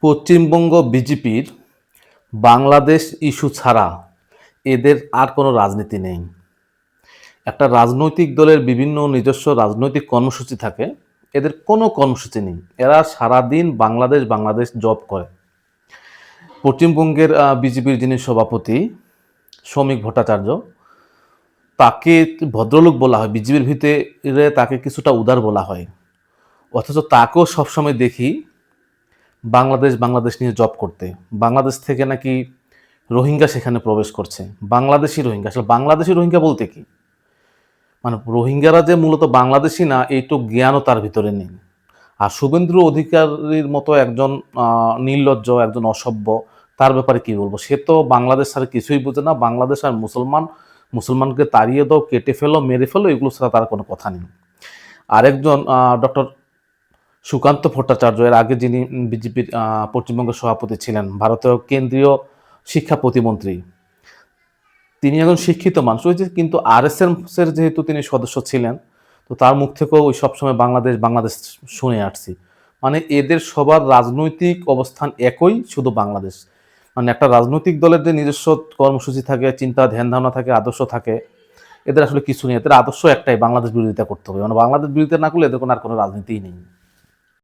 পশ্চিমবঙ্গ বিজেপির বাংলাদেশ ইস্যু ছাড়া এদের আর কোনো রাজনীতি নেই। একটা রাজনৈতিক দলের বিভিন্ন নিজস্ব রাজনৈতিক কর্মসূচি থাকে, এদের কোনো কর্মসূচি নেই। এরা সারাদিন বাংলাদেশ বাংলাদেশ জব করে। পশ্চিমবঙ্গের বিজেপির যিনি সভাপতি শ্রমিক ভট্টাচার্য, তাকে ভদ্রলোক বলা হয়, বিজেপির ভিতরে তাকে কিছুটা উদার বলা হয়, অথচ তাকেও সবসময় দেখি বাংলাদেশ বাংলাদেশ নিয়ে জব করতে। বাংলাদেশ থেকে নাকি রোহিঙ্গা সেখানে প্রবেশ করছে। বাংলাদেশি রোহিঙ্গা, আসলে বাংলাদেশি রোহিঙ্গা বলতে কি, মানে রোহিঙ্গারা যে মূলত বাংলাদেশি না এইটুকু জ্ঞানও তার ভিতরে নেই। আর শুভেন্দু অধিকারীর মতো একজন নির্লজ্জ, একজন অসভ্য, তার ব্যাপারে কি বলবো? সে তো বাংলাদেশ ছাড়া কিছুই বোঝে না। বাংলাদেশ আর মুসলমানকে তাড়িয়ে দাও, কেটে ফেলো, মেরে ফেলো, এগুলো ছাড়া তার কোনো কথা নেই। আরেকজন ডক্টর সুকান্ত ভট্টাচার্য, এর আগে যিনি বিজেপির পশ্চিমবঙ্গের সভাপতি ছিলেন, ভারতীয় কেন্দ্রীয় শিক্ষা প্রতিমন্ত্রী, তিনি একজন শিক্ষিত মানুষ হয়েছে, কিন্তু আরএসএস এর যেহেতু তিনি সদস্য ছিলেন, তো তার মুখ থেকেও ওই সবসময় বাংলাদেশ বাংলাদেশ শুনে আসছি। মানে এদের সবার রাজনৈতিক অবস্থান একই, শুধু বাংলাদেশ। মানে একটা রাজনৈতিক দলের যে নিজস্ব কর্মসূচি থাকে, চিন্তা ধ্যান ধারণা থাকে, আদর্শ থাকে, এদের আসলে কিছু নেই। এদের আদর্শ একটাই, বাংলাদেশ বিরোধিতা করতে হবে। মানে বাংলাদেশ বিরোধিতা না করলে এদের কোনো আর কোনো রাজনীতিই নেই।